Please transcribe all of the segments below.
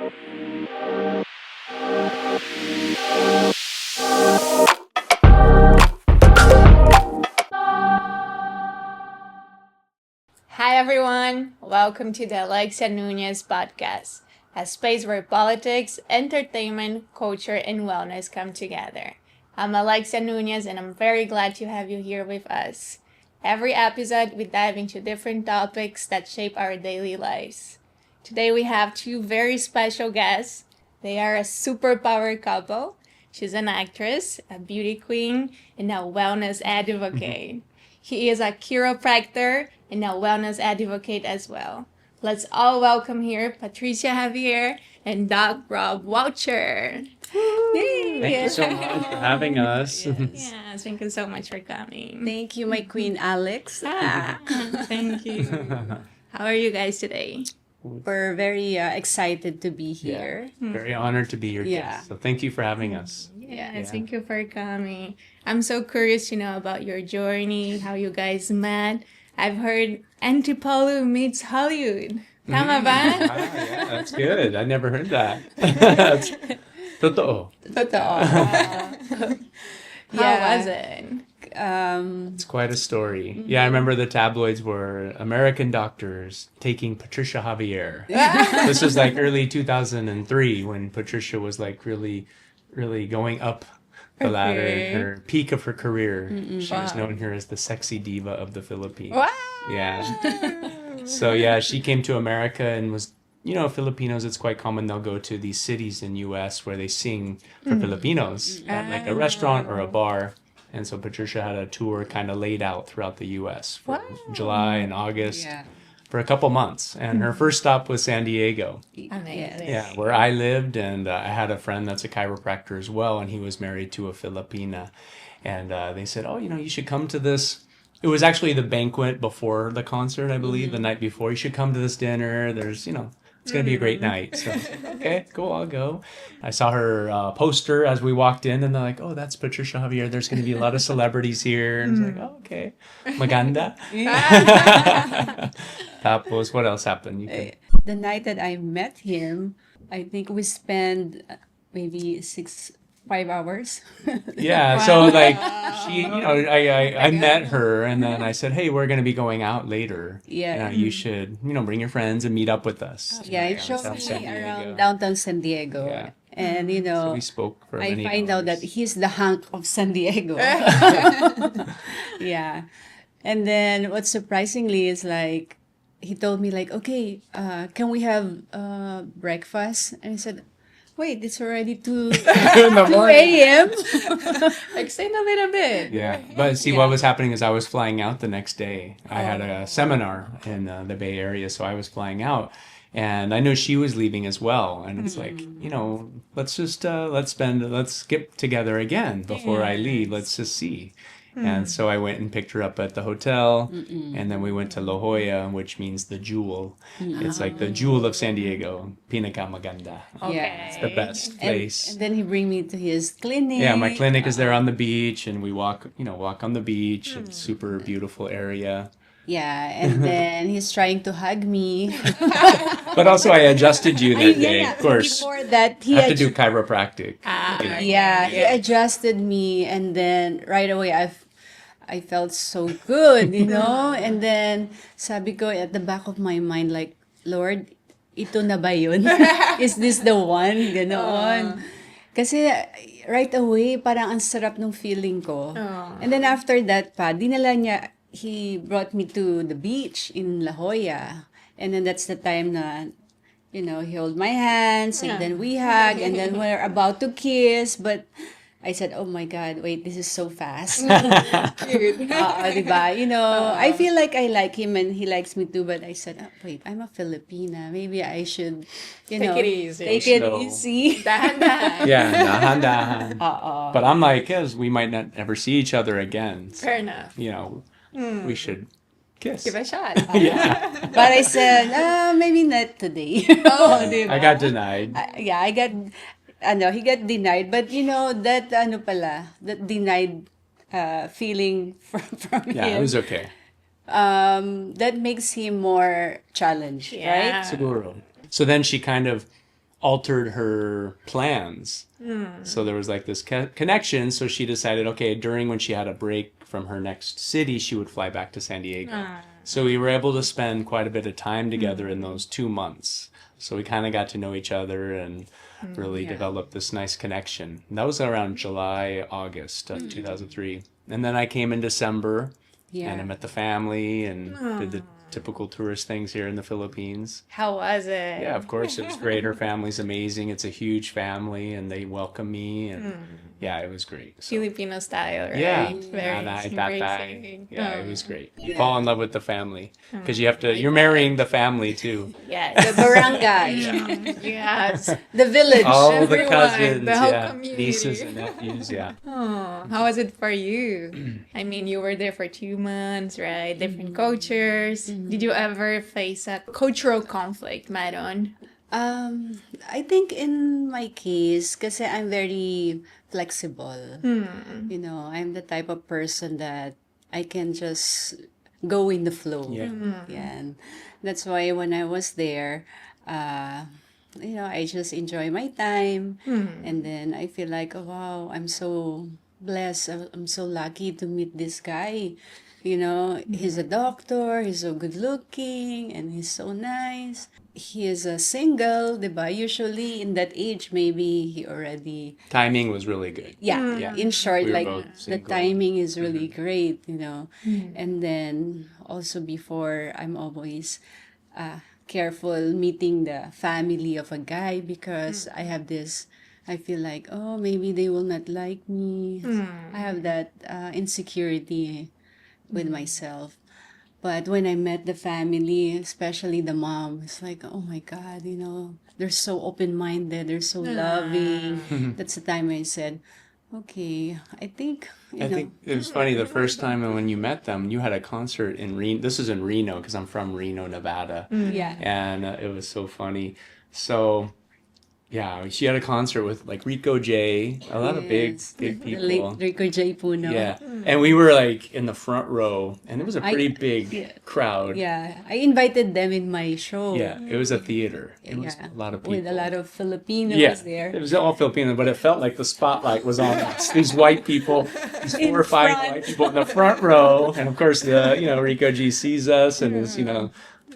Hi everyone, welcome to the Alexia Nunez Podcast, a space where politics, entertainment, culture, and wellness come together. I'm Alexia Nunez and I'm very glad to have you here with us. Every episode, we dive into different topics that shape our daily lives. Today we have two very special guests. They are a superpower couple. She's an actress, a beauty queen, and a wellness advocate. He is a chiropractor and a wellness advocate as well. Let's all welcome here Patricia Javier and Doc Rob Walcher. Thank you so much for having us. Yes, thank you so much for coming. Thank you, my queen Alex. Thank you. How are you guys today? We're very excited to be here. Very honored to be your guest. So thank you for having us. Yes, thank you for coming. I'm so curious to know about your journey, how you guys met. I've heard Antipolo meets Hollywood. Tama ba? Yeah, that's good. I never heard that. That's totoo. How was it? It's quite a story. Yeah, I remember the tabloids were American doctors taking Patricia Javier. This was like early 2003 when Patricia was like really going up the ladder in her peak of her career. She was known here as the sexy diva of the Philippines. Wow. Yeah. So yeah, she came to America and was, Filipinos, it's quite common they'll go to these cities in US where they sing for Filipinos at like a restaurant or a bar. And so Patricia had a tour kind of laid out throughout the US for July and August for a couple months. And her first stop was San Diego. Amazing. Yeah, where I lived. And I had a friend that's a chiropractor as well. And he was married to a Filipina. And they said, you should come to this. It was actually the banquet before the concert, I believe, the night before. You should come to this dinner. There's, it's going to be a great night. So, okay, cool, I'll go. I saw her poster as we walked in, and they're like, oh, that's Patricia Javier. There's going to be a lot of celebrities here. And it's like, oh, okay. Maganda. Tapos, what else happened? The night that I met him, I think we spent maybe 5 hours. Yeah, so like she, I met her and then I said, hey, we're going to be going out later. Yeah. You should, bring your friends and meet up with us. Yeah, it showed me around downtown San Diego. Yeah. And, So we spoke for I many find out hours. that he's the hunk of San Diego. Yeah. And then what's surprisingly is like, he told me like, okay, can we have breakfast? And I said, wait, it's already 2 in the morning. a.m. Extend a little bit. Yeah, but see, what was happening is I was flying out the next day. I had a seminar in the Bay Area, so I was flying out. And I know she was leaving as well. And it's like, let's just, let's get together again before I leave. Let's just see. And so I went and picked her up at the hotel. And then we went to La Jolla, which means the jewel. It's like the jewel of San Diego. Pinakamaganda. Okay. It's the best place. And then he bring me to his clinic. Yeah, my clinic is there on the beach. And we walk on the beach. It's super beautiful area. Yeah, and then he's trying to hug me. But also I adjusted you that day, of course. Before that, I have to do chiropractic. he adjusted me, and then right away I felt so good, and then sabi ko at the back of my mind like, Lord, ito na ba yun? Is this the one? Ganon. Kasi right away, parang ang sarap ng feeling ko. And then after that he brought me to the beach in La Jolla. And then that's the time na, he held my hands, and then we hug, and then we're about to kiss, but I said, oh my God, wait, this is so fast. Diba? I feel like I like him and he likes me too, but I said, wait, I'm a Filipina. Maybe I should, Take it easy. Take it Slow. easy. Dahan-dahan. Yeah, dahan-dahan. But I'm like, yes, we might not ever see each other again. So, Fair enough. we should kiss. Give a shot. Yeah. But I said, maybe not today. Diba? I got denied. He got denied. But that that denied feeling from Yeah, him. it was okay. That makes him more challenged, right? Siguro. So then she kind of altered her plans. So there was like this connection. So she decided, okay, during when she had a break from her next city, she would fly back to San Diego. So we were able to spend quite a bit of time together in those 2 months. So we kind of got to know each other and really developed this nice connection. And that was around July, August of 2003. And then I came in December and I met the family and did the typical tourist things here in the Philippines. How was it? Yeah, of course, it was great. Her family's amazing. It's a huge family and they welcome me. And yeah, it was great. So, Filipino style, right? yeah, Very embracing. yeah, it was great. You fall in love with the family because you're marrying the family too. Yes. The barangay, Yes. the village. All the Everyone, cousins, the whole yeah, community. nieces and nephews, yeah. Oh, how was it for you? I mean, you were there for 2 months, right? Different cultures. Did you ever face a cultural conflict, Maron? I think in my case, kasi I'm very flexible. You know, I'm the type of person that I can just go in the flow. Yeah. Yeah. And that's why when I was there, you know, I just enjoy my time. And then I feel like, oh, wow, I'm so blessed. I'm so lucky to meet this guy. You know, he's a doctor, he's so good looking, and he's so nice. He is a single, diba? Usually in that age, maybe he already... Timing was really good. Yeah, in short, We were like both the single. timing is really great, you know. And then also before, I'm always careful meeting the family of a guy because I have this, I feel like, oh, maybe they will not like me. I have that insecurity with myself. But when I met the family, especially the mom, it's like, oh my God, you know, they're so open-minded, they're so loving. That's the time I said, okay, I think, I think it was funny the first time when you met them, you had a concert in Reno. This is in Reno because I'm from Reno, Nevada. yeah. And it was so funny. So, yeah, she had a concert with like Rico J, a lot of big The people. late Rico J. Puno. Yeah. And we were like in the front row, and it was a pretty yeah. big crowd. Yeah, I invited them in my show. Yeah, it was a theater. It was Yeah. a lot of people. With a lot of Filipinos Yeah, there. it was all Filipino, but it felt like the spotlight was on us. These white people, these In 4 or 5 front. white people in the front row, and of course Rico G sees us and is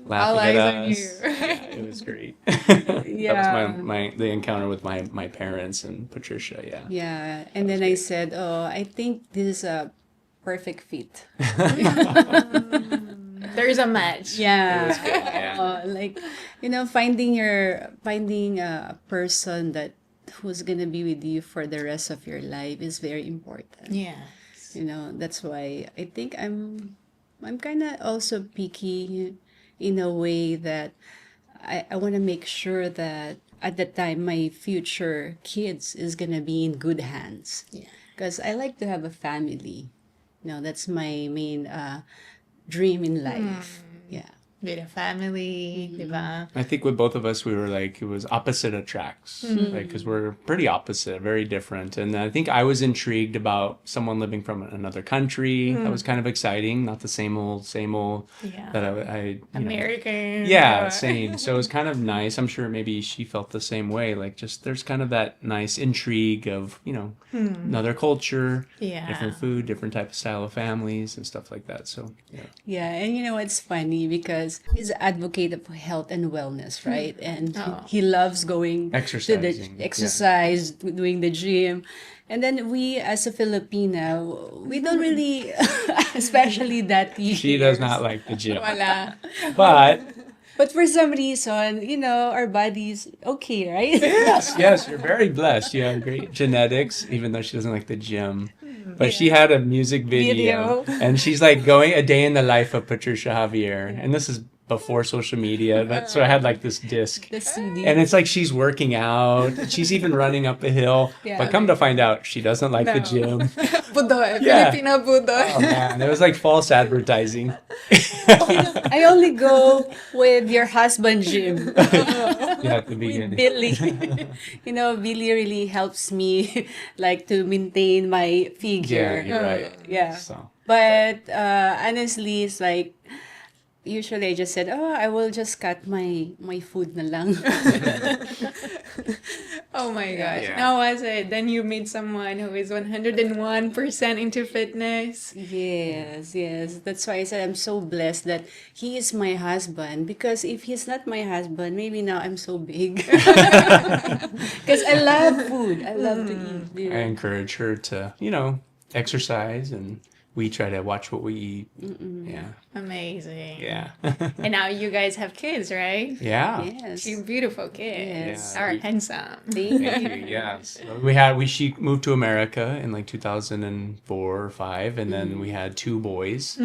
laughing at eyes on us. you. Yeah, it was great. That Yeah. was the encounter with my parents and Patricia. Yeah. Yeah, and then I said, oh, I think this is a perfect fit. There's a match. Yeah. Yeah. Like, you know, finding a person that who's gonna be with you for the rest of your life is very important. Yeah. You know, that's why I think I'm kind of also picky in a way that I want to make sure that at the time my future kids is gonna be in good hands. Yeah. Because I like to have a family. You know, that's my main dream in life. Yeah. With a family, diba? I think with both of us, we were like, it was opposite attracts, like, because we're pretty opposite, very different. And I think I was intrigued about someone living from another country. That was kind of exciting, not the same old Yeah. that I you know. American. Yeah, same. So it was kind of nice. I'm sure maybe she felt the same way. Like, just there's kind of that nice intrigue of, another culture, Yeah. different food, different type of style of families and stuff like that. So, yeah. Yeah, and you know it's funny because he's an advocate of health and wellness, right? And he loves going to the Exercising, yeah. exercise, doing the gym. And then we, as a Filipina, we don't really, especially that She does not like the gym. Wala. But for some reason, you know, our body's okay, right? Yes, you're very blessed. You have great genetics, even though she doesn't like the gym. But she had a music video, and she's like going a day in the life of Patricia Javier. And this is before social media. So I had like this disc. The CD. And it's like she's working out. She's even running up a hill. Yeah. But come to find out, she doesn't like the gym. Budoy. Yeah. Filipino budoy. Oh man, it was like false advertising. I only go with your husband, Jim. Yeah, at the beginning. Billy. You know, Billy really helps me like to maintain my figure. Yeah, you're right. Yeah. So. But honestly, it's like usually I just said, oh, I will just cut my food na lang. Oh my gosh. Yeah. How was it? Then you meet someone who is 101% into fitness. Yes, yes. That's why I said I'm so blessed that he is my husband. Because if he's not my husband, maybe now I'm so big. Because I love food. I love to eat. You I know? encourage her to, exercise, and we try to watch what we eat. Yeah. Amazing. Yeah. And now you guys have kids, right? Yeah. Yes. Two beautiful kids. Yes. Are handsome. Thank Thank you. you. Yeah. So she moved to America in like 2004 or 5, and then we had 2 boys.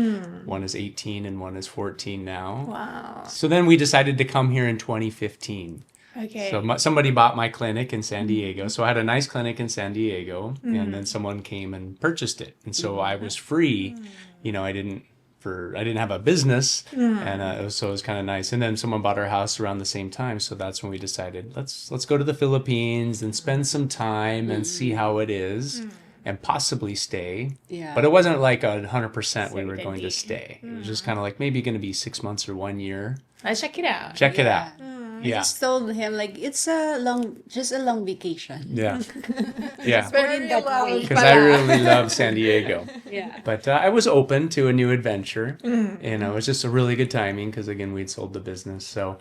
One is 18 and one is 14 now. Wow. So then we decided to come here in 2015. Okay. So somebody bought my clinic in San Diego. So I had a nice clinic in San Diego, and then someone came and purchased it. And so I was free. I didn't have a business, and it was kind of nice. And then someone bought our house around the same time. So that's when we decided let's go to the Philippines and spend some time and see how it is. And possibly stay. Yeah. But it wasn't like 100% we were going to Certainty. stay. It was just kind of like maybe going to be 6 months or 1 year. Let's check it out. Check it out. I Yeah. just told him like it's just a long vacation. Yeah. Yeah. Very that loud way. Because I really love San Diego. Yeah. But I was open to a new adventure. It was just a really good timing because, again, we'd sold the business. So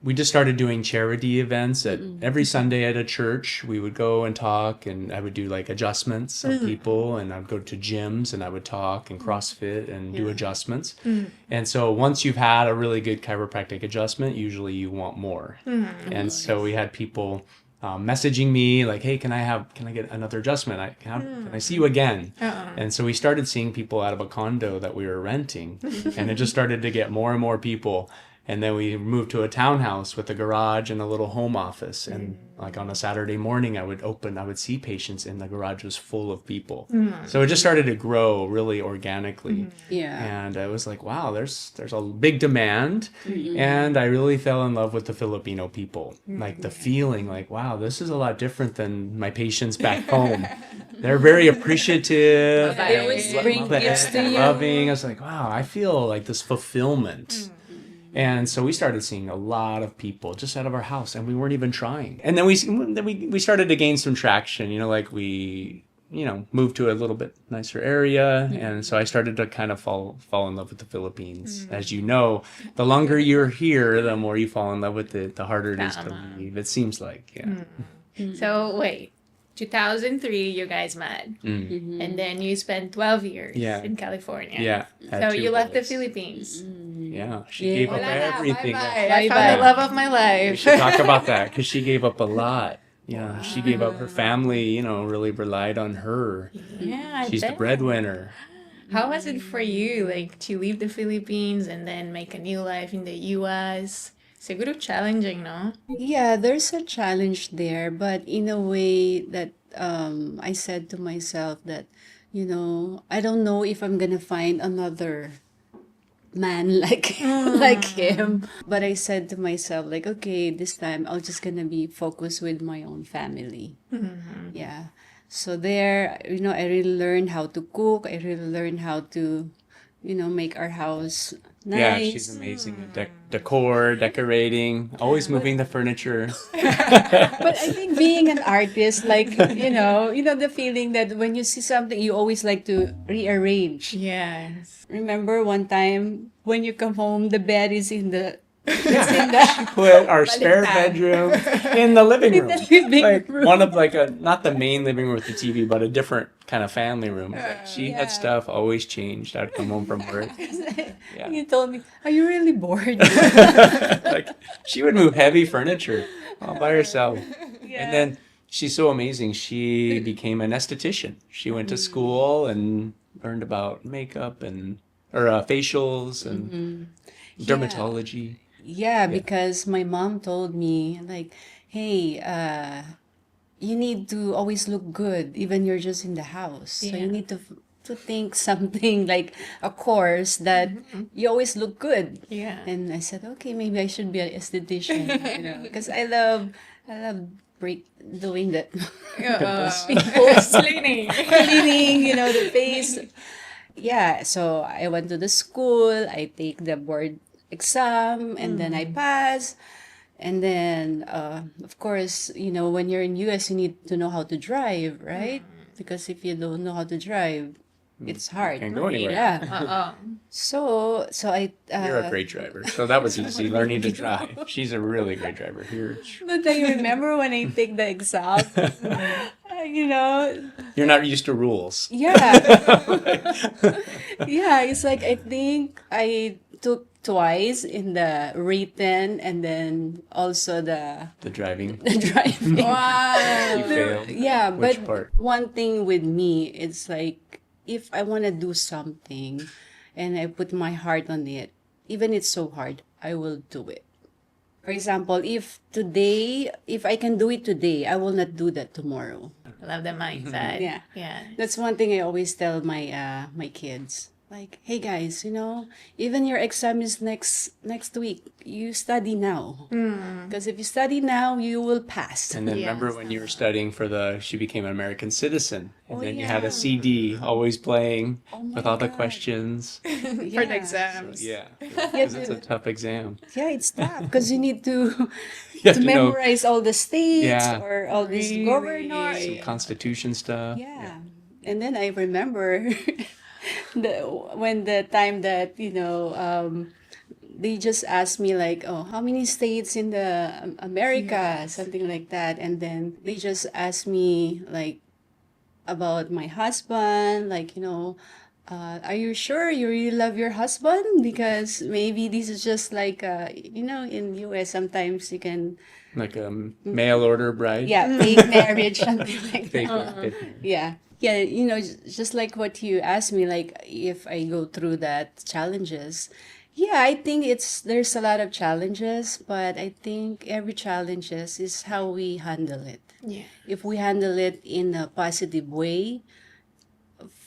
we just started doing charity events every Sunday at a church. We would go and talk, and I would do like adjustments of people, and I'd go to gyms and I would talk and CrossFit and do adjustments. And so once you've had a really good chiropractic adjustment, usually you want more. And so we had people messaging me like, hey, can I get another adjustment? Can I see you again? And so we started seeing people out of a condo that we were renting, and it just started to get more and more people. And then we moved to a townhouse with a garage and a little home office. And like on a Saturday morning, I would see patients, and the garage was full of people. So it just started to grow really organically. Yeah. And I was like, wow, there's a big demand. And I really fell in love with the Filipino people. Like the feeling like, wow, this is a lot different than my patients back home. They're very appreciative. They always bring gifts to you. Loving. I was like, wow, I feel like this fulfillment. And so we started seeing a lot of people just out of our house, and we weren't even trying. And then we started to gain some traction, like we, moved to a little bit nicer area. And so I started to kind of fall in love with the Philippines. As you know, the longer you're here, the more you fall in love with it, the harder it is to leave. It seems like, yeah. So wait, 2003 you guys met, and then you spent 12 years in California. Yeah. So you left the boys. Philippines. Yeah. She gave up Wala na, everything. bye-bye. I found the love of my We life. should talk about that because she gave up a lot. Yeah, she gave up her family, really relied on her. Yeah, I She's the bet. breadwinner. How was it for you, like, to leave the Philippines and then make a new life in the U.S.? Siguro challenging, no? Yeah, there's a challenge there, but in a way that I said to myself that, I don't know if I'm gonna find another man like him. But I said to myself, like, okay, this time I'll just gonna be focused with my own family. Yeah. So there, I really learned how to cook. I really learned how to, make our house nice. Yeah, she's amazing. Decor, decorating, always moving the furniture. But I think being an artist, like, the feeling that when you see something, you always like to rearrange. Yes. Remember one time when you come home, the bed is in the Put our spare bedroom in the living room. living room. One of not the main living room with the TV, but a different kind of family room. She had stuff always changed. I'd come home from work. Yeah. You told me, are you really bored? She would move heavy furniture all by herself. And then she's so amazing. She became an esthetician. She went to school and learned about makeup or facials and dermatology. Yeah, because my mom told me, like, hey, you need to always look good, even you're just in the house. So you need to think something like a course that you always look good. Yeah. And I said, okay, maybe I should be an esthetician, because I love doing that. Cleaning. Cleaning, the face. Yeah, so I went to the school, I take the board exam, and then I pass. And then, of course, when you're in US, you need to know how to drive, right? Because if you don't know how to drive, it's hard. Can't go anywhere. Yeah. So I. You're a great driver. So that was easy, learning to drive. She's a really great driver. Here, But I remember when I take the exam, you're not used to rules. yeah. Yeah, it's like I think I took twice in the written and then also the The driving. driving. Wow. You failed. Yeah, Which but part? one thing with me, it's like if I want to do something and I put my heart on it, even it's so hard, I will do it. For example, if I can do it today, I will not do that tomorrow. I love the mindset. Yeah. Yeah. That's one thing I always tell my kids. Like, hey guys, even your exam is next week. You study now. Because if you study now, you will pass. And then Yes. remember when you were studying she became an American citizen. And Oh, then you had yeah. a CD always playing Oh my with all the God. questions. For the exams. Yeah. Because it's a tough exam. Yeah, it's tough because you need to You have to to know memorize all the states Yeah. or all these Really? governors. some Constitution stuff. Yeah. And then I remember when the time that, they just asked me like, oh, how many states in the America, something like that. And then they just asked me like about my husband, like, are you sure you really love your husband? Because maybe this is just like, in US, sometimes you can, Like a mail order bride. yeah, fake marriage, something like Fake that. fake- Yeah. Yeah, just like what you asked me, like if I go through that challenges. Yeah, I think there's a lot of challenges, but I think every challenges is how we handle it. Yeah. If we handle it in a positive way,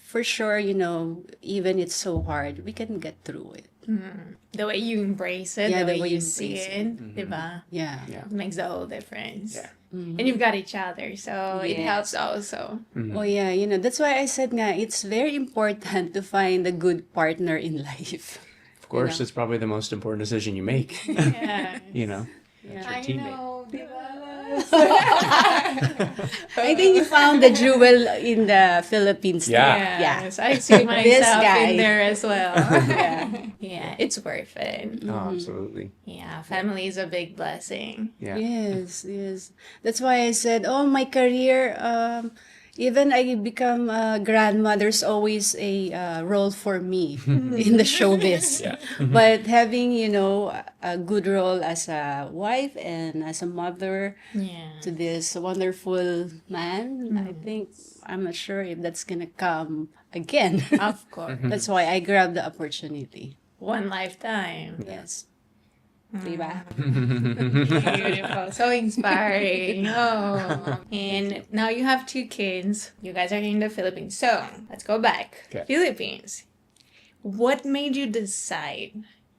for sure, even it's so hard, we can get through it. The way you embrace it, Yeah, the the way way you you see embrace it, diba? Yeah. Yeah. It makes the whole difference. Yeah. And you've got each other, so it Yes. helps also. Oh yeah, that's why I said nga, it's very important to find a good partner in life. Of course, it's probably the most important decision you make. Yeah. you know, that's your I teammate. know, diba? I think you found the jewel in the Philippines. Yeah. Yes, I see myself guy. in there as well. Yeah. Yeah, it's worth it. Oh, absolutely. Yeah, family is a big blessing. Yeah. Yes, yes. That's why I said, oh, my career, even I become a grandma, there's always a role for me in the showbiz. Yeah. But having, a good role as a wife and as a mother Yeah. to this wonderful man, I think, I'm not sure if that's going to come again. Of course. That's why I grabbed the opportunity. One lifetime. Yes. Diba? Beautiful. So inspiring. Oh. And now you have 2 kids. You guys are in the Philippines. So let's go back. Okay. Philippines. What made you decide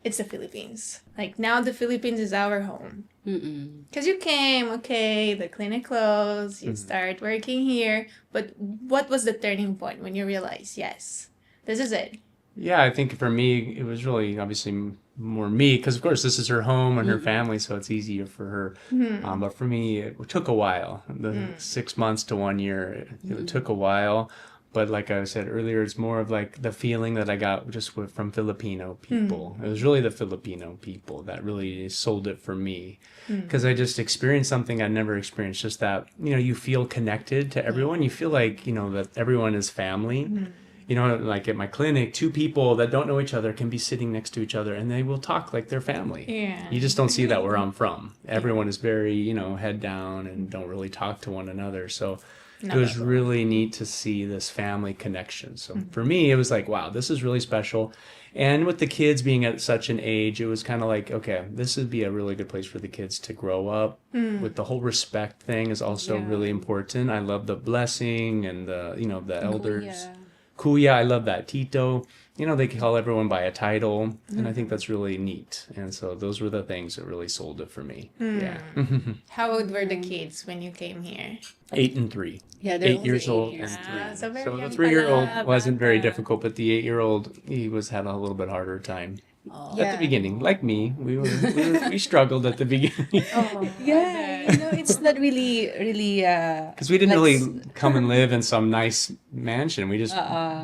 it's the Philippines? Like now the Philippines is our home. Because you came, okay, the clinic closed, you start working here. But what was the turning point when you realized, yes, this is it? Yeah, I think for me, it was really obviously more me because, of course, this is her home and her family, so it's easier for her. But for me, it took a while. The 6 months to 1 year, it took a while. But like I said earlier, it's more of like the feeling that I got just from Filipino people. It was really the Filipino people that really sold it for me because I just experienced something I'd never experienced. Just that, you feel connected to everyone. You feel like, that everyone is family. Like at my clinic, 2 people that don't know each other can be sitting next to each other and they will talk like they're family. Yeah. You just don't see that where I'm from. Everyone is very, head down and don't really talk to one another. So it was really neat to see this family connection. So for me, it was like, wow, this is really special. And with the kids being at such an age, it was kind of like, okay, this would be a really good place for the kids to grow up. With the whole respect thing is also really important. I love the blessing and the elders. Kuya, I love that. Tito, they call everyone by a title, and I think that's really neat. And so those were the things that really sold it for me. Yeah. How old were the kids when you came here? 8 and 3. Yeah, they're 8 years only old 8 and years. 3. So very So the young 3-year-old pala, wasn't very bata. difficult, but the 8-year-old, he had a little bit harder time. At the beginning, like me, we struggled at the beginning Yeah, it's not really because we didn't like really come and live in some nice mansion. We just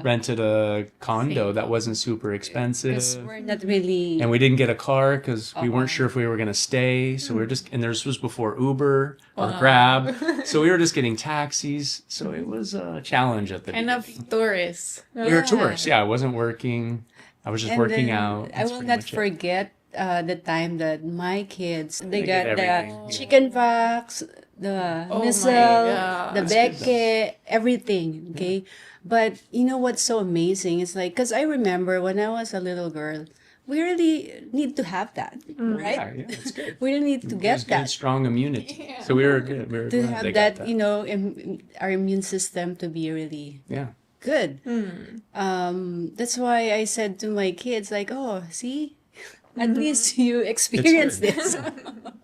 rented a condo that wasn't super expensive. we're not really And we didn't get a car because we weren't sure if we were going to stay. So we were just, and this was before Uber or Grab. So we were just getting taxis. So it was a challenge at the Kind beginning. of tourists. We were tourists. Yeah, I wasn't working. I was just and working then out. I That's will pretty not much it. forget the time that my kids they They got get the everything. chicken pox, the Oh my missile, God. the That's good, beke, everything. Okay, but you know what's so amazing? It's like because I remember when I was a little girl, we really need to have that, right? Yeah, it's good. We really need to It was get good, that. strong immunity. So we were good. We were To glad have they got that, our immune system to be really Yeah. good. That's why I said to my kids, like, oh, see, at least you experienced good. this.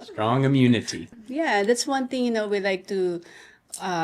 Strong immunity. Yeah, that's one thing, we like to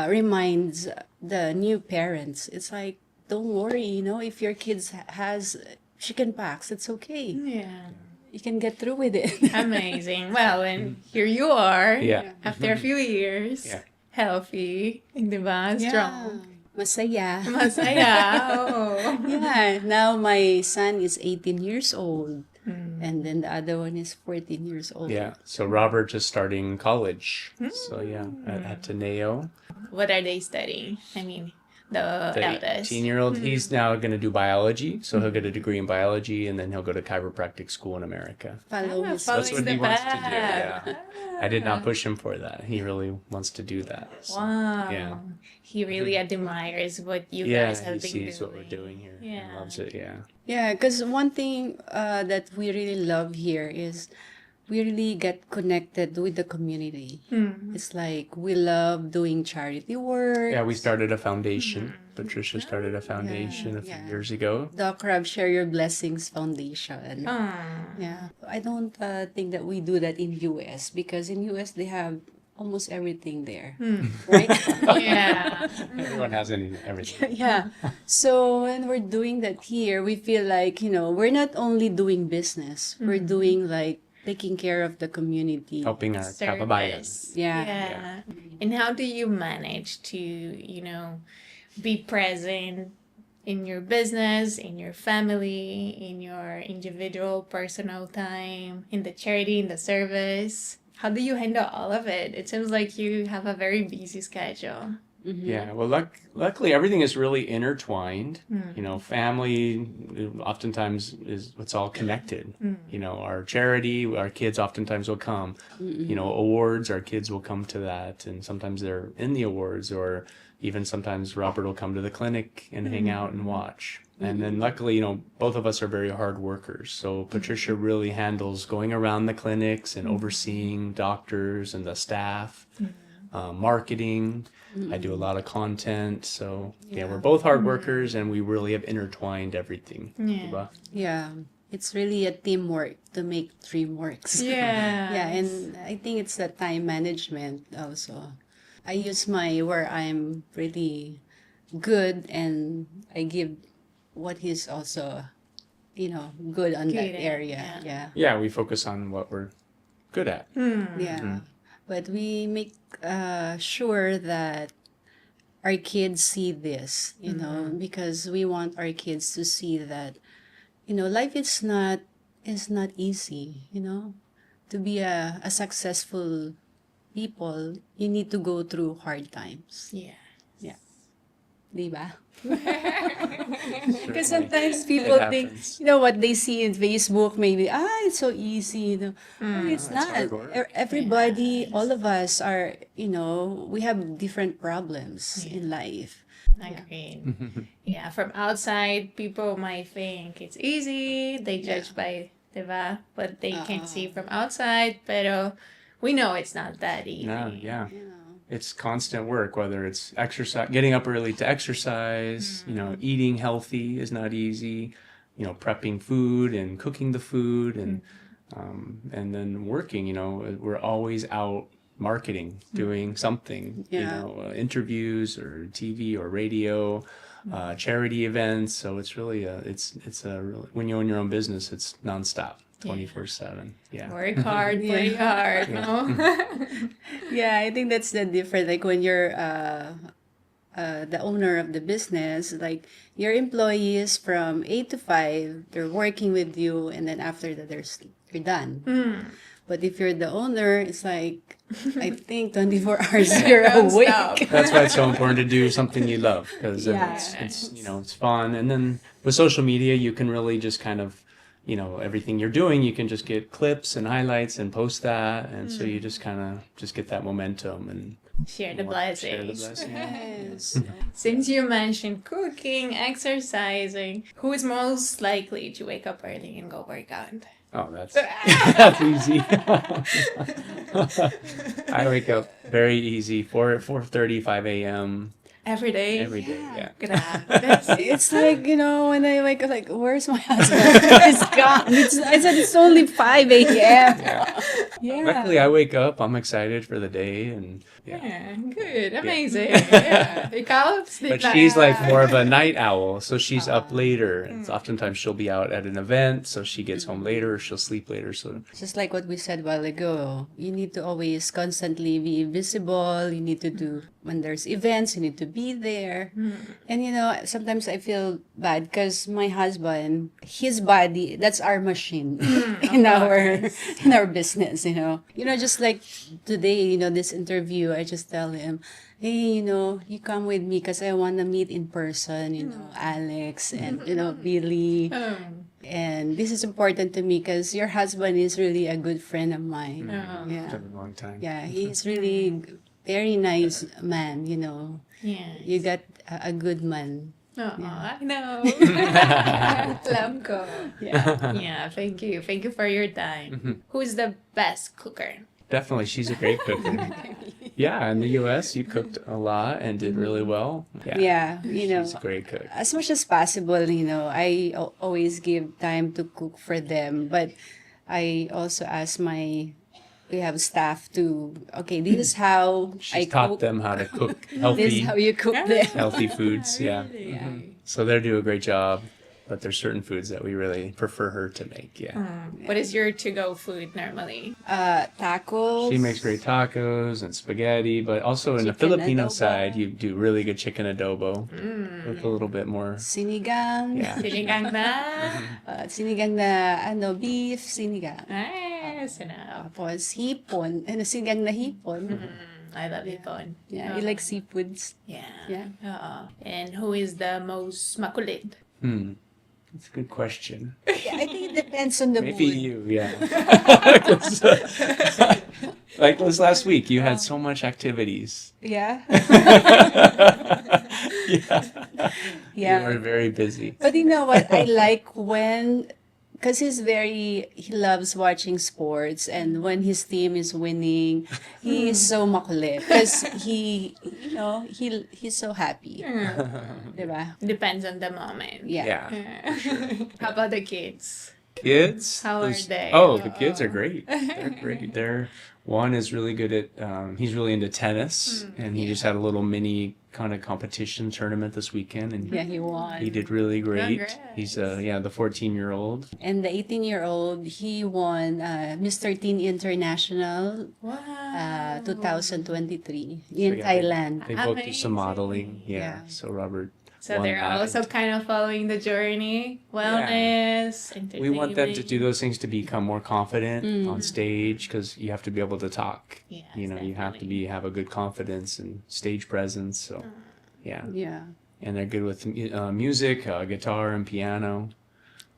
remind the new parents. It's like, don't worry, if your kids has chicken pox, it's okay. Yeah. You can get through with it. Amazing. Well, and here you are. Yeah. After a few years. Yeah. Healthy. Diba? Strong. Masaya. Masaya. Oh. Yeah, now my son is 18 years old. And then the other one is 14 years old. Yeah. So Robert just starting college. So yeah, at Ateneo. What are they studying? I mean, the The eldest. 18-year-old, he's now going to do biology. So he'll get a degree in biology and then he'll go to chiropractic school in America. Follow his That's what the he wants to do. path. Yeah. I did not push him for that. He really wants to do that. So, Wow. Yeah. He really admires what you Yeah, guys have he been sees doing. what we're doing here. Yeah. He loves it. Yeah. Yeah, because one thing that we really love here is we really get connected with the community. It's like we love doing charity work. Yeah, we started a foundation. Patricia started a foundation a few years ago. Doc Rob Share Your Blessings Foundation. Ah. Yeah, I don't think that we do that in US because in US they have almost everything there, right? Yeah. Everyone has everything. Yeah. So when we're doing that here, we feel like, we're not only doing business, we're doing like taking care of the community. Helping our kababayan. Service. Yeah. Yeah. And how do you manage to, be present in your business, in your family, in your individual personal time, in the charity, in the service? How do you handle all of it? It seems like you have a very busy schedule. Yeah, well, luckily everything is really intertwined. Family oftentimes it's all connected. Our charity, our kids oftentimes will come. Awards, our kids will come to that, and sometimes they're in the awards, or even sometimes Robert will come to the clinic and hang out and watch. And then luckily, both of us are very hard workers. So Patricia really handles going around the clinics and overseeing doctors and the staff, marketing. I do a lot of content. So yeah, we're both hard workers and we really have intertwined everything. Yeah. Diba? Yeah. It's really a teamwork to make dream works. Yeah. Yeah, and I think it's the time management also. I use where I'm really good and I give what he's also, good on Good that at, area. yeah. Yeah, we focus on what we're good at. Yeah. But we make sure that our kids see this, because we want our kids to see that, life is not easy, To be a successful people, you need to go through hard times. Yeah. Diba? Because sometimes people It think, happens. what they see in Facebook, maybe, it's so easy. No, it's not. hard work. Everybody, all of us are, we have different problems in life. Agreed. Yeah, from outside, people might think it's easy. They judge by, diba? What they can see from outside. Pero we know it's not that easy. No, yeah. It's constant work, whether it's exercise, getting up early to exercise, eating healthy is not easy, prepping food and cooking the food and then working, we're always out marketing, doing something, Yeah. interviews or TV or radio, charity events. So it's really really, when you own your own business, it's nonstop, 24/7. Yeah. Work hard, play hard, no? Yeah, I think that's the difference. Like when you're the owner of the business, like your employees from 8 to 5, they're working with you, and then after that, you're done. But if you're the owner, it's like I think 24 hours you're awake. Non-stop. That's why it's so important to do something you love, because Yeah. it's fun. And then with social media, you can really just kind of, everything you're doing, you can just get clips and highlights and post that, and so you just kind of just get that momentum and Share the share the blessings. blessing. Yes. Since you mentioned cooking, exercising, who is most likely to wake up early and go work out? Oh, that's easy. I wake up very easy, 4:30, 5 a.m. Every day? every day. Yeah. Grabe. It's like, when I wake up, like, where's my husband? He's gone. I said it's only 5 a.m. Yeah. Yeah. Luckily, I wake up. I'm excited for the day, and Yeah, good. Amazing. Yeah. Ikaw, sleep But na. she's like more of a night owl, so she's up later. And oftentimes she'll be out at an event, so she gets home later, or she'll sleep later. So Just like what we said a while ago, you need to always constantly be visible. You need to do, when there's events, you need to be there. And sometimes I feel bad because my husband, his body, that's our machine in our business, just like today, this interview, I just tell him, hey, you come with me because I want to meet in person, Alex and, Billy. And this is important to me because your husband is really a good friend of mine. it's Yeah. been a long time. Yeah, he's really very nice man, Yeah. You got a good man. I know. Alam ko. Yeah. Yeah, thank you. Thank you for your time. Who's the best cooker? Definitely, she's a great cook. Yeah, in the U.S., you cooked a lot and did really well. Yeah, She's a great cook. as much as possible, I always give time to cook for them, but I also ask we have staff to, okay, this is how I She's taught cook. them how to cook This healthy, is how you cook them. healthy foods. Yeah. So they do a great job, but there's certain foods that we really prefer her to make. Yeah. What is your to-go food normally? Tacos. She makes great tacos and spaghetti, but also in the Chicken Filipino adobo. side, you do really good chicken adobo with a little bit more. Sinigang. Yeah. Sinigang na? Sinigang na, beef, sinigang. Nice enough. Tapos hipon. Sinigang na hipon. I love ipon. Yeah, you like seafoods. Yeah. Yeah. And who is the most makulit? That's a good question. Yeah, I think it depends on the Maybe mood. you, yeah. 'Cause, like this last week, you had so much activities. Yeah. Yeah. Yeah. You were very busy. But you know what? I like because he loves watching sports, and when his team is winning, he is so makulit. Because he's so happy. Diba? Depends on the moment. Yeah. Yeah. How about the kids? Kids? How are they? Oh, the kids are great. They're great. One is really good at, he's really into tennis, and he just had a little mini kind of competition tournament this weekend, and Yeah, he won. he did really great. Congrats. He's, the 14-year-old. And the 18-year-old, he won Mr. Teen International Wow. 2023 So, in yeah, Thailand. They both do some Amazing. modeling. Yeah. Yeah. So Robert. So won they're that. also kind of following the journey, wellness, We want them to entertainment. do those things to become more confident on stage, because you have to be able to talk. Yes, You have to definitely. have a good confidence and stage presence. So, yeah. Yeah. And they're good with music, guitar and piano.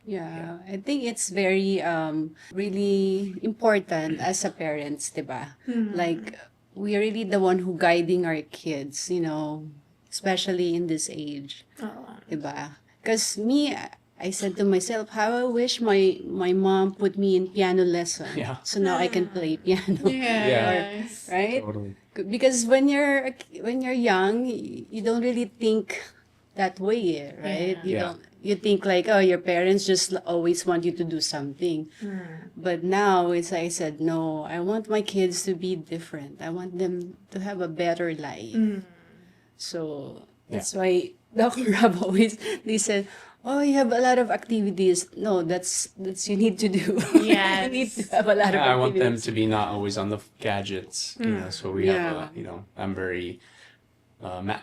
Yeah, I think it's very really important as a parents, diba? Like we're really the one who guiding our kids, especially in this age, Oh, diba? Because me, I said to myself, how I wish my mom put me in piano lesson, Yeah. so now I can play piano, yes. right? Totally. Because when you're young, you don't really think that way, right? Yeah. You Yeah. don't, you think like, oh, your parents just always want you to do something. But now it's like I said, no, I want my kids to be different. I want them to have a better life. So that's why Dr. Rob always, they said, oh, you have a lot of activities. No, that's you need to do. Yes. You need to have a lot of I want them activities. to be not always on the gadgets, so we have Yeah. I'm very,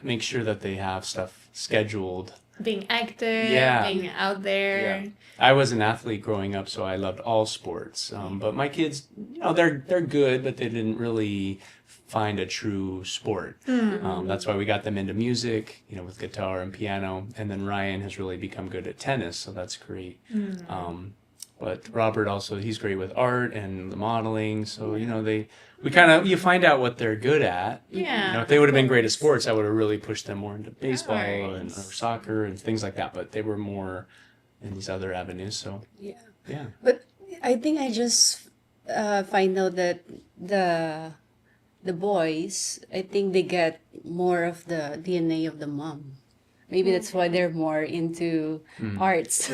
make sure that they have stuff scheduled. Being active, Yeah. being out there. Yeah. I was an athlete growing up, so I loved all sports. But my kids, they're good, but they didn't really find a true sport. That's why we got them into music, with guitar and piano. And then Ryan has really become good at tennis, so that's great. But Robert also, he's great with art and the modeling. So, you find out what they're good at. Yeah. If they would have been great at sports, I would have really pushed them more into baseball and Course. or soccer and things like that. But they were more in these other avenues. So, Yeah. yeah. But I think I just find out that the boys, I think they get more of the DNA of the mom. Maybe that's why they're more into arts.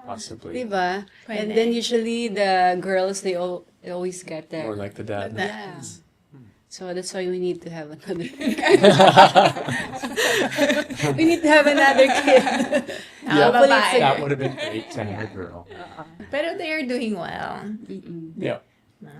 Possibly. Diba? Pwede. And then usually the girls, they always get More that. like the dad. Yeah. So that's why we need to have another. We need to have another kid. Yeah. Hopefully Bye-bye. it's a That would have been great to have a girl. But they are doing well. Yeah.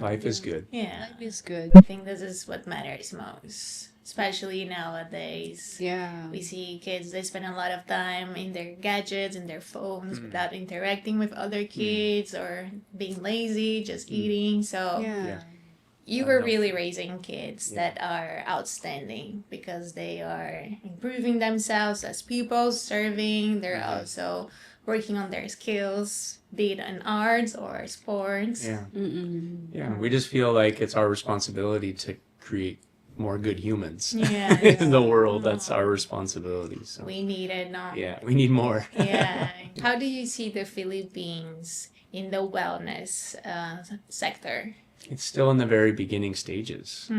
Life is good. Yeah. Life is good. I think this is what matters most, especially nowadays. Yeah. We see kids, they spend a lot of time in their gadgets, in their phones, without interacting with other kids or being lazy, just eating. So Yeah. you were really raising kids that are outstanding because they are improving themselves as people, serving. They're also working on their skills, be it in arts or sports. Yeah. Yeah. We just feel like it's our responsibility to create more good humans Yeah. in the world. That's our responsibility. So, We need it now. yeah, we need more. Yeah. How do you see the Philippines in the wellness sector? It's still in the very beginning stages,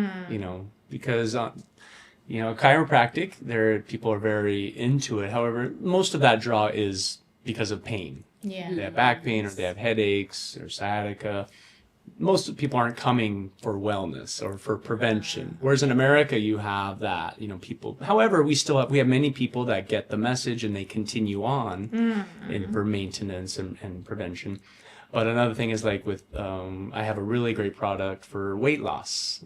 because, chiropractic, people are very into it. However, most of that draw is because of pain. Yeah. They have back pain or they have headaches or sciatica. Most people aren't coming for wellness or for prevention. Whereas in America, you have that, people. However, we have many people that get the message and they continue on for maintenance and prevention. But another thing is like I have a really great product for weight loss.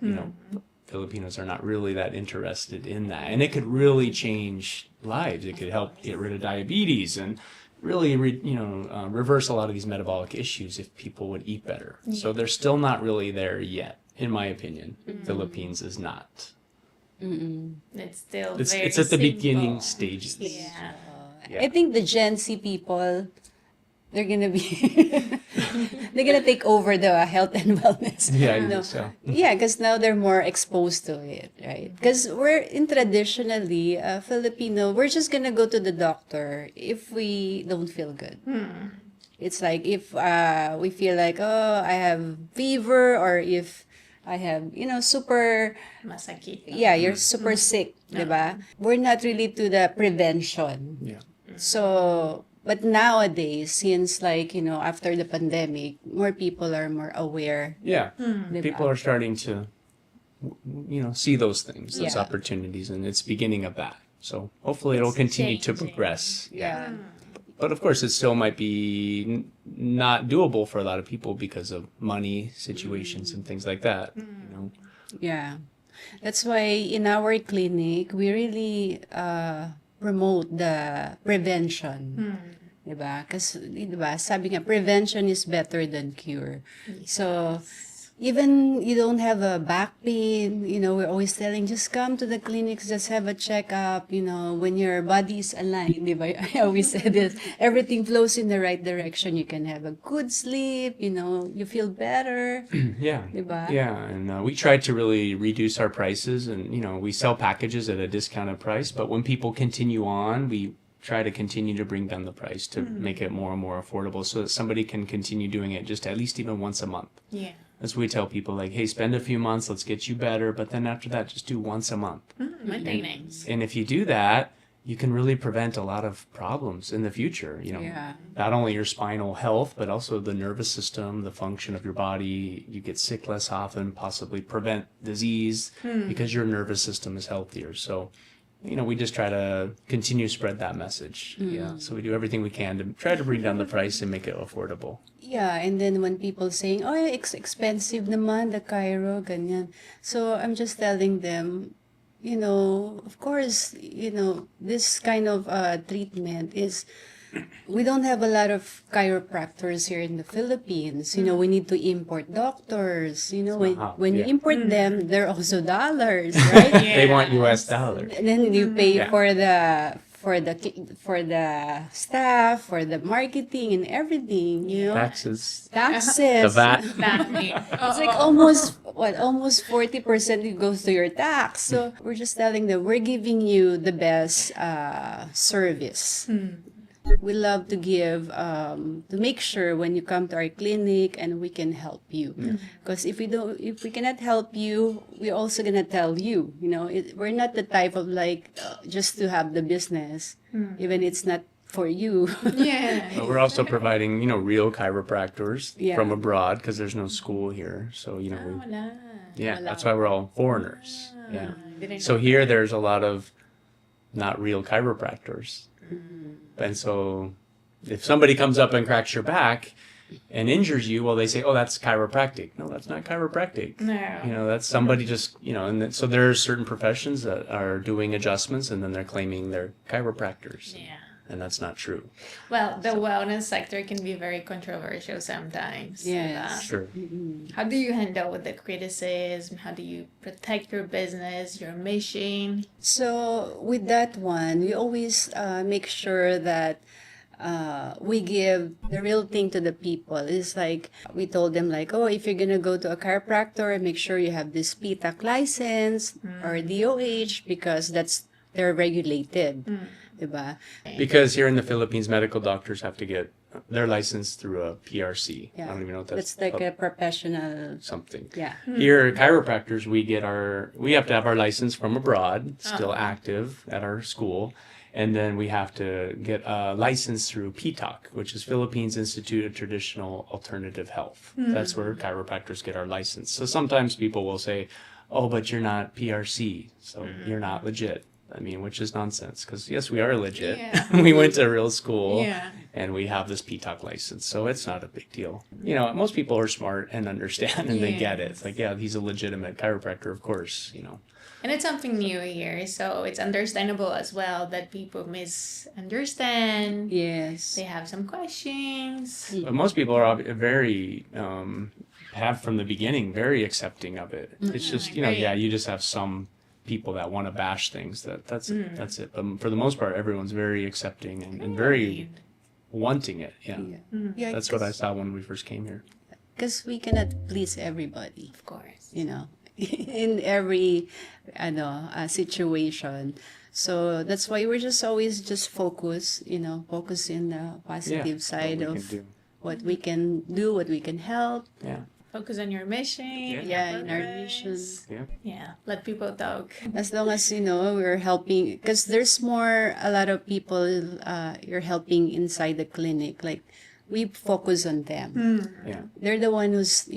Filipinos are not really that interested in that. And it could really change lives. It could help get rid of diabetes and really, reverse a lot of these metabolic issues if people would eat better. So they're still not really there yet, in my opinion. Philippines is not. It's still It's very at the beginning simple. stages. Yeah. Yeah. I think the Gen Z people, they're gonna be, they're gonna take over the health and wellness. Yeah, I No. think so. Yeah, because now they're more exposed to it, right? Because traditionally Filipino, we're just gonna go to the doctor if we don't feel good. It's like if we feel like, oh, I have fever, or if I have, super, Masakit. yeah, you're super sick, diba? We're not really to the prevention. Yeah. So, but nowadays, since after the pandemic, more people are more aware. Yeah. Diba? People are starting to, see those things, those Yeah. opportunities, and it's beginning of that. So hopefully it'll continue to changing. progress. Yeah. But of course, it still might be not doable for a lot of people because of money situations and things like that. Yeah. That's why in our clinic, we really promote the prevention. Diba? Kasi, diba, sabi nga, prevention is better than cure. So, even you don't have a back pain, we're always telling, just come to the clinics, just have a checkup, when your body is aligned, diba? I always say this, everything flows in the right direction. You can have a good sleep, you feel better. Yeah. Diba? Yeah. And we try to really reduce our prices, and, we sell packages at a discounted price. But when people continue on, we try to continue to bring down the price to make it more and more affordable so that somebody can continue doing it just at least even once a month. Yeah. As we tell people, like, hey, spend a few months, let's get you better. But then after that, just do once a month. Maintenance. And if you do that, you can really prevent a lot of problems in the future. Yeah. Not only your spinal health, but also the nervous system, the function of your body. You get sick less often, possibly prevent disease because your nervous system is healthier. So, we just try to continue to spread that message. Yeah. So we do everything we can to try to bring down the price and make it affordable. Yeah, and then when people saying, oh, it's expensive naman, the Cairo, ganyan. So I'm just telling them, of course, this kind of treatment is, we don't have a lot of chiropractors here in the Philippines. We need to import doctors. When you import them, they're also dollars, right? They want US dollars. And then you pay for the staff, for the marketing and everything, Taxes. Taxes. The VAT. It's like almost 40% goes to your tax. So we're just telling them, we're giving you the best service. We love to give, to make sure when you come to our clinic and we can help you. Because if we cannot help you, we're also gonna tell you. We're not the type of just to have the business, even it's not for you. Yeah. But we're also providing, real chiropractors Yeah. from abroad because there's no school here. So, that's why we're all foreigners. Yeah. So here there's a lot of not real chiropractors. And so if somebody comes up and cracks your back and injures you, well, they say, oh, that's chiropractic. No, that's not chiropractic. No. That's somebody just, so there are certain professions that are doing adjustments and then they're claiming they're chiropractors. Yeah. And that's not true. Well, the wellness sector can be very controversial sometimes. Yes. Sure. How do you handle with the criticism? How do you protect your business, your mission? So with that one, we always make sure that we give the real thing to the people. It's like we told them oh, if you're gonna go to a chiropractor, make sure you have this PTAC license or DOH because they're regulated. Diba? Because here in the Philippines, medical doctors have to get their license through a PRC. Yeah. I don't even know what that's That's like a professional something. Yeah. Here, chiropractors, we have to have our license from abroad, still active at our school. And then we have to get a license through PTAC, which is Philippines Institute of Traditional Alternative Health. That's where chiropractors get our license. So sometimes people will say, oh, but you're not PRC, so you're not legit. Which is nonsense, because yes, we are legit. Yeah. We went to real school, Yeah. and we have this PTAC license, so it's not a big deal. Most people are smart and understand, and they get it. It's like, yeah, he's a legitimate chiropractor, of course, And it's something new here, so it's understandable as well that people misunderstand. Yes. They have some questions. But most people are very, have from the beginning, very accepting of it. It's just, Great. you just have some people that want to bash things. That's it. But for the most part, everyone's very accepting and very wanting it. Yeah. Yeah, That's what I saw when we first came here. because we cannot please everybody, Of course. in every situation. So that's why we're just always focus in the positive side what we of can do. what we can do, what we can help. Yeah. Focus on your mission. Yeah, in our mission. Yeah. Yeah, let people talk. As long as we're helping, because there's a lot of people you're helping inside the clinic. Like we focus on them. Yeah. They're the one who's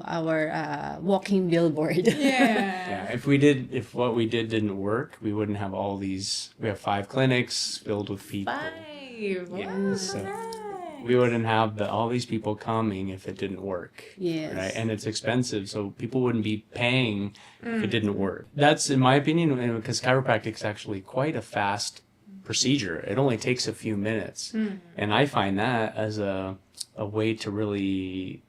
our walking billboard. Yeah. Yeah. If what we did didn't work, we wouldn't have all these. We have 5 clinics filled with people. 5. Yeah, Wow, so nice. We wouldn't have all these people coming if it didn't work. Yes. Right? And it's expensive, so people wouldn't be paying if it didn't work. That's, in my opinion, because chiropractic is actually quite a fast procedure. It only takes a few minutes. And I find that as a way to really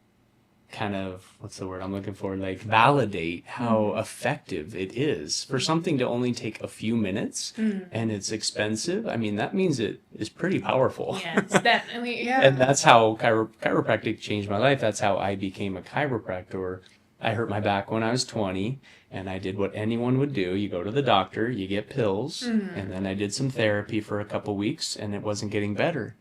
kind of, what's the word I'm looking for, validate how effective it is. For something to only take a few minutes and it's expensive, that means it is pretty powerful. Yeah, it's definitely. Yeah. And that's how chiropractic changed my life. That's how I became a chiropractor. I hurt my back when I was 20, and I did what anyone would do. You go to the doctor, you get pills, and then I did some therapy for a couple weeks, and it wasn't getting better.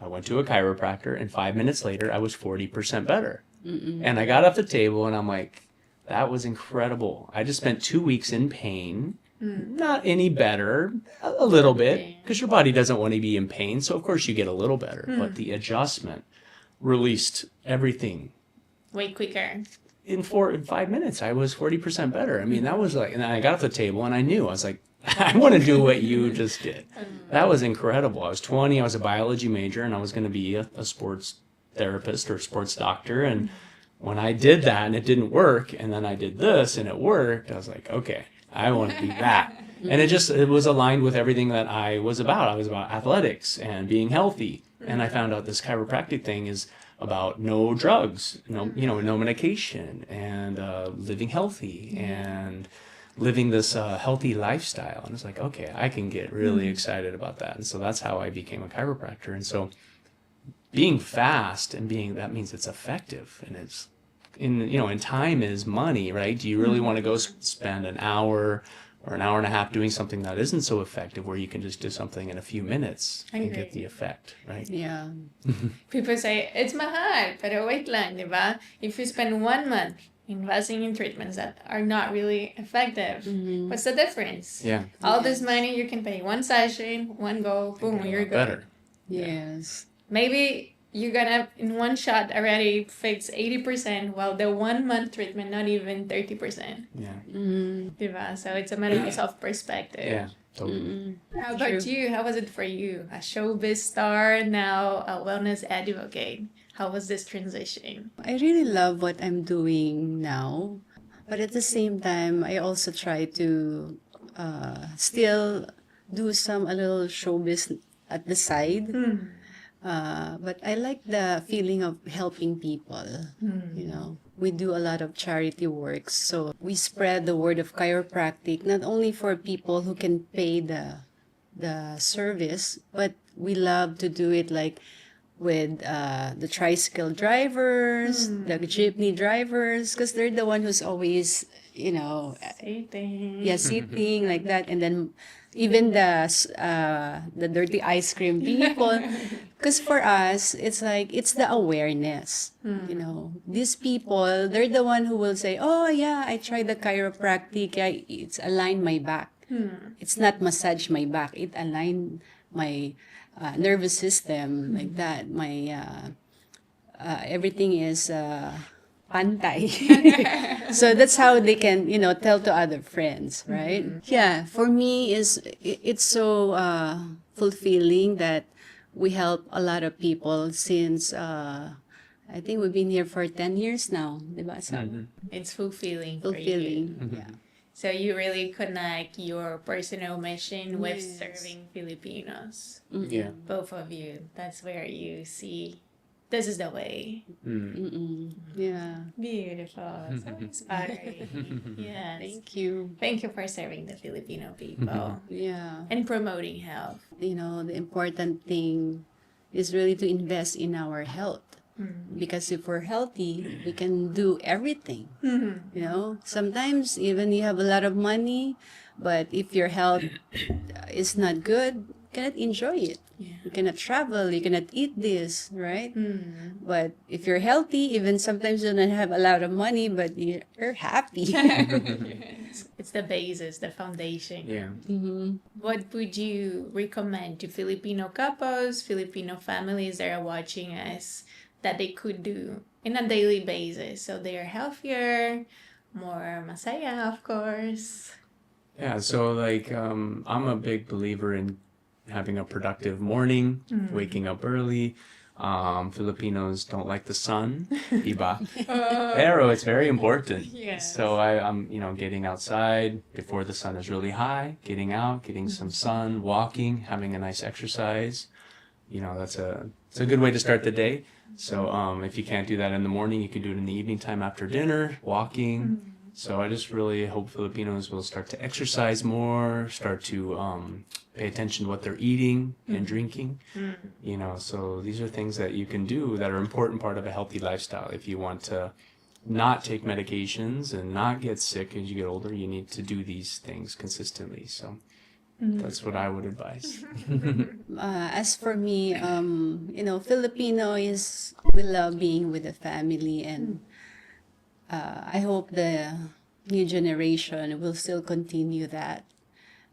I went to a chiropractor, and 5 minutes later, I was 40% better. And I got off the table, and I'm like, that was incredible. I just spent 2 weeks in pain, Not any better, a little bit, because your body doesn't want to be in pain. So, of course, you get a little better. But the adjustment released everything. Way quicker. In 5 minutes, I was 40% better. I mean, that was like, and I got off the table and I knew, I was like, I want to do what you just did. That was incredible. I was 20, I was a biology major, and I was going to be a sports therapist or sports doctor. And when I did that and it didn't work, and then I did this and it worked, I was like, okay, I want to be that. And it was aligned with everything that I was about. I was about athletics and being healthy. And I found out this chiropractic thing is about no drugs, no medication, and living healthy and living this healthy lifestyle. And it's like, okay, I can get really excited about that. And so that's how I became a chiropractor. And so being fast and that means it's effective, and it's in time is money, right? Do you really want to go spend an hour or an hour and a half doing something that isn't so effective, where you can just do something in a few minutes and get the effect, right? Yeah. People say, it's mahal, pero wait lang, di ba? If you spend 1 month investing in treatments that are not really effective, what's the difference? Yeah. All this money, you can pay one session, one go, boom, you're good. Better. Yes. Maybe you're gonna, in one shot, already fix 80%, while the 1 month treatment, not even 30%. Yeah. Diba? So it's a matter of perspective. Yeah. Totally. How about you? How was it for you? A showbiz star, now a wellness advocate. How was this transition? I really love what I'm doing now, but at the same time, I also try to still do a little showbiz at the side. But I like the feeling of helping people. We do a lot of charity work, so we spread the word of chiropractic not only for people who can pay the service, but we love to do it like with the tricycle drivers, the jeepney drivers, because they're the one who's always, sitting like that, and then even the dirty ice cream people. Because for us, it's like, it's the awareness. These people, they're the one who will say, oh yeah, I tried the chiropractic, it's aligned my back. It's not massage my back, it aligned my nervous system, like that. My everything is pantay. So that's how they can, tell to other friends, right? Yeah, for me it's so fulfilling that we help a lot of people since I think we've been here for 10 years now, diba? So It's fulfilling for you. yeah. So you really connect your personal mission with serving Filipinos. Yeah. Both of you. That's where you see this is the way. Yeah. Beautiful. So inspiring. Yes. Thank you. Thank you for serving the Filipino people Yeah. and promoting health. The important thing is really to invest in our health. Because if we're healthy, we can do everything. Sometimes even you have a lot of money, but if your health is not good, you cannot enjoy it. You cannot travel, you cannot eat this, right? But if you're healthy, even sometimes you don't have a lot of money, but you're happy. It's the basis, the foundation. Yeah. What would you recommend to Filipino couples, Filipino families that are watching us, that they could do in a daily basis so they are healthier, more masaya, of course? Yeah, so like I'm a big believer in having a productive morning, waking up early. Filipinos don't like the sun, iba. Pero it's very important. Yes. So I'm getting outside before the sun is really high, getting out, getting some sun, walking, having a nice exercise. It's a good way to start the day. So if you can't do that in the morning, you can do it in the evening time after dinner, walking. So I just really hope Filipinos will start to exercise more, start to pay attention to what they're eating and drinking. So these are things that you can do that are an important part of a healthy lifestyle. If you want to not take medications and not get sick as you get older, you need to do these things consistently. So that's what I would advise. As for me, Filipino we love being with the family, and I hope the new generation will still continue that.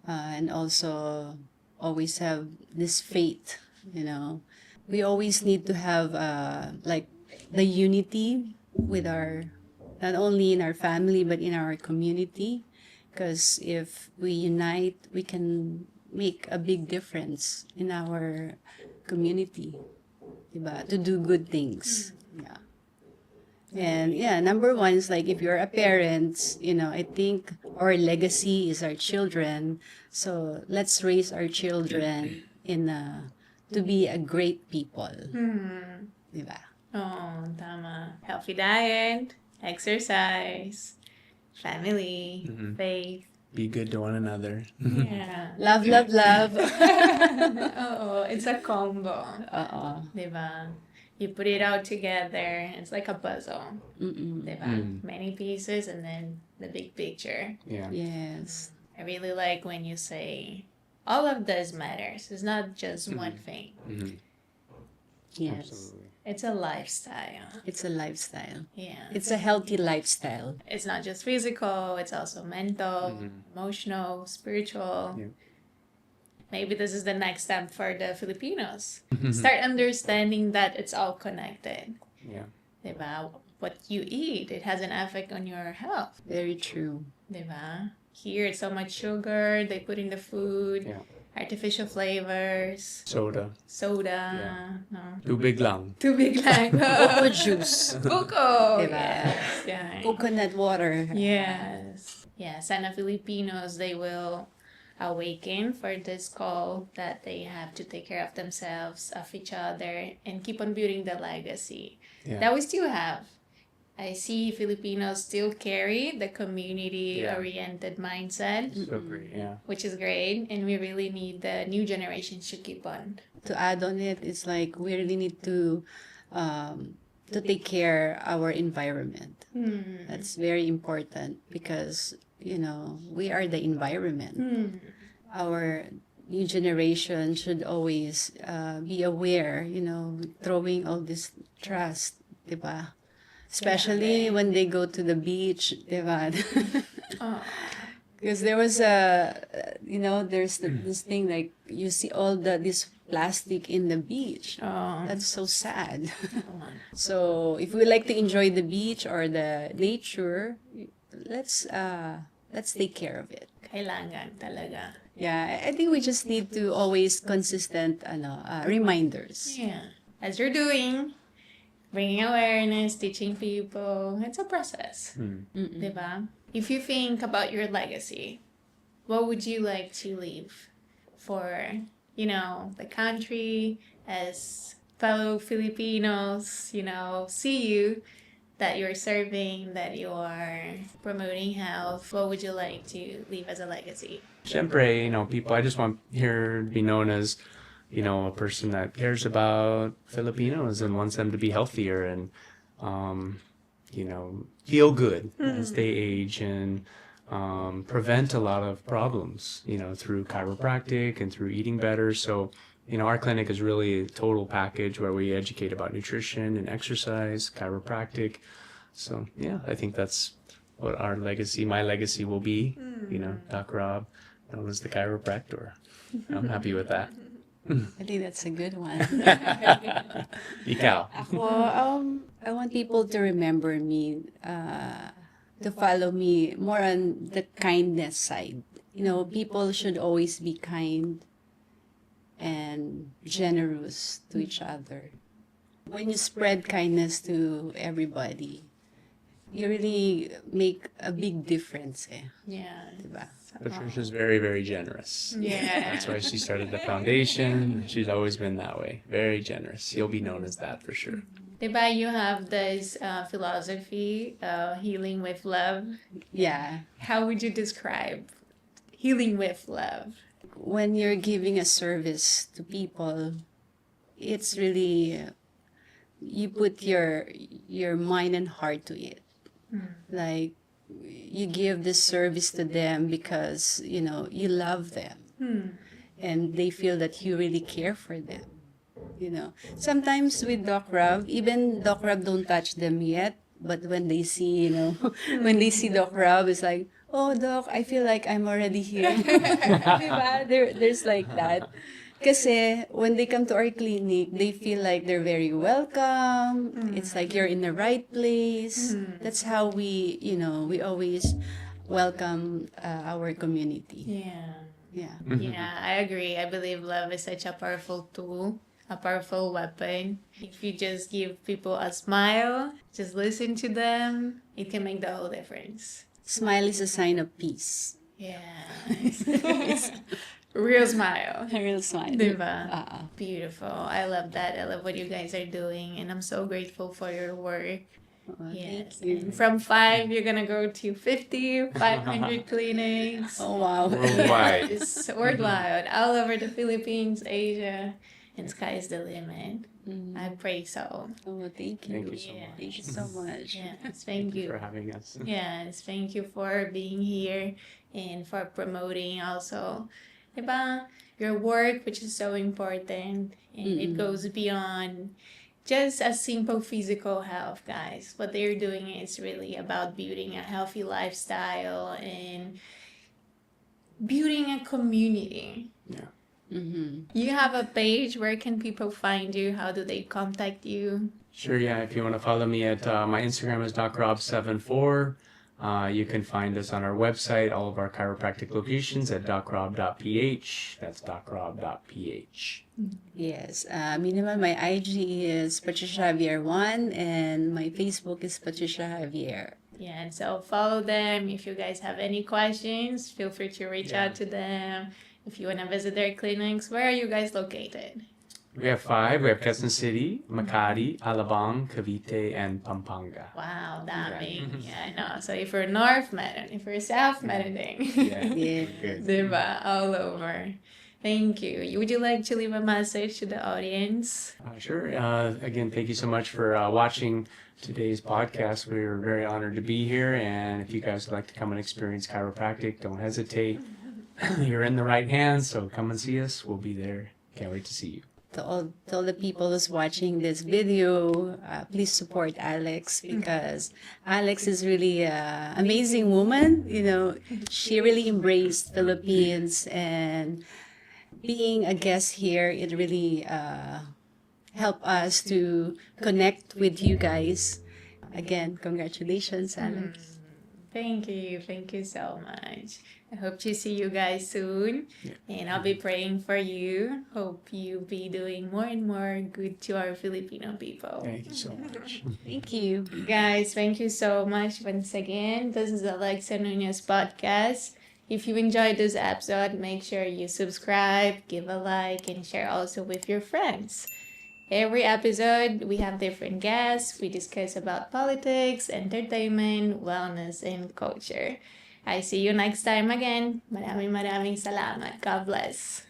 and also always have this faith, you know. We always need to have like the unity with our, not only in our family, but in our community. Because if we unite, we can make a big difference in our community, diba? To do good things. Yeah. And yeah, number one is like if you're a parent, you know, I think our legacy is our children. So let's raise our children in to be a great people. Diba? Oh, tama. Healthy diet, exercise, family, faith. Be good to one another. Yeah. Love, love, love. Oh, it's a combo. Diba? You put it all together. It's like a puzzle. Diba? Many pieces and then the big picture. Yeah. Yes. I really like when you say all of this matters. It's not just one thing. Yes. Absolutely. It's a lifestyle. It's a lifestyle. Yeah. It's a healthy lifestyle. It's not just physical, it's also mental, emotional, spiritual. Yeah. Maybe this is the next step for the Filipinos. Start understanding that it's all connected. Yeah. Diba? What you eat, it has an effect on your health. Very true. Diba? Here, it's so much sugar they put in the food, Yeah. artificial flavors, Soda. soda. No. Tubig lang. Too big like Coco juice. Buko. Diba? Yes. Yeah. Coconut water. Yes. Yeah. Sana Filipinos, they will awaken for this call that they have to take care of themselves, of each other, and keep on building the legacy Yeah. that we still have. I see Filipinos still carry the community-oriented mindset, So great. Yeah. which is great, and we really need the new generations to keep on. To add on it, it's like we really need to take care our environment. That's very important because, you know, we are the environment. Our new generation should always be aware, you know, throwing all this trash, diba? Especially when they go to the beach, diba? Because there was you know, there's this thing like you see all this plastic in the beach. Oh. That's so sad. So if we like to enjoy the beach or the nature, let's take care of it. Kailangan talaga. Yeah, I think we just need to always consistent reminders. Yeah. As you're doing, bringing awareness, teaching people, it's a process. Diba? If you think about your legacy, what would you like to leave for, you know, the country, as fellow Filipinos, you know, see you, that you're serving, that you're promoting health? What would you like to leave as a legacy? Siyempre, you know, people, I just want here to be known as, you know, a person that cares about Filipinos and wants them to be healthier and, you know, feel good as they age and prevent a lot of problems, you know, through chiropractic and through eating better. So, you know, our clinic is really a total package where we educate about nutrition and exercise, chiropractic. So, yeah, I think that's what our legacy, my legacy will be, you know, Doc Rob, known as the chiropractor. I'm happy with that. I think that's a good one. Ikaw. Ako, I want people to remember me, to follow me more on the kindness side. You know, people should always be kind and generous to each other. When you spread kindness to everybody, you really make a big difference. Yeah. Diba? Patricia's very, very generous. Yeah. That's why she started the foundation. She's always been that way. Very generous. You'll be known as that for sure. Diba, you have this philosophy, healing with love. Yeah. How would you describe healing with love? When you're giving a service to people, it's really you put your mind and heart to it. Like you give this service to them because you know you love them, and they feel that you really care for them. You know, sometimes with Doc Rob, even Doc Rob don't touch them yet, but when they see, you know, when they see Doc Rob, it's like, oh, Doc, I feel like I'm already here. Diba? There's like that. Kasi when they come to our clinic, they feel like they're very welcome. It's like you're in the right place. That's how we always welcome our community. Yeah. Yeah. Yeah, I agree. I believe love is such a powerful tool, a powerful weapon. If you just give people a smile, just listen to them, it can make the whole difference. Smile is a sign of peace. Yeah. Real smile. A real smile. Diba? Beautiful. I love that. I love what you guys are doing, and I'm so grateful for your work. Oh, Yes. thank you. And from 5, you're gonna go to 50, 500 clinics. Oh, wow. Worldwide. Yes, worldwide, all over the Philippines, Asia, and sky is the limit. I pray so. Oh, thank you. Thank you so Yeah. much. Thank you so much. Yes, thank for you. having us. Yes, thank you for being here and for promoting also, diba, your work, which is so important, and it goes beyond just a simple physical health, guys. What they're doing is really about building a healthy lifestyle and building a community. Yeah. You have a page. Where can people find you? How do they contact you? Sure, yeah. If you want to follow me at my Instagram is Doc Rob74. You can find us on our website, all of our chiropractic locations at docrob.ph. That's docrob.ph. Yes. Me naman, my IG is Patricia Javier 1 and my Facebook is Patricia Javier. Yeah, and so follow them. If you guys have any questions, feel free to reach out to them. If you want to visit their clinics, where are you guys located? We have 5. We have Quezon City, Makati, Alabang, Cavite, and Pampanga. Wow, dami. Yeah, I know. So if you're north, meron. If you're south, meron ding. Yeah. Yeah. Good. Diba? All over. Thank you. Would you like to leave a message to the audience? Sure. Again, thank you so much for watching today's podcast. We're very honored to be here. And if you guys would like to come and experience chiropractic, don't hesitate. You're in the right hands, so come and see us. We'll be there. Can't wait to see you. To all the people who's watching this video, please support Alex because Alex is really an amazing woman. She really embraced Philippines, and being a guest here, it really helped us to connect with you guys. Again, congratulations, Alex. Thank you. Thank you so much. I hope to see you guys soon. And I'll be praying for you. Hope you be doing more and more good to our Filipino people. Thank you so much. Thank you. Guys, thank you so much once again. This is Alexia Nunez Podcast. If you enjoyed this episode, make sure you subscribe, give a like, and share also with your friends. Every episode, we have different guests. We discuss about politics, entertainment, wellness, and culture. I see you next time again. Maraming salamat. God bless.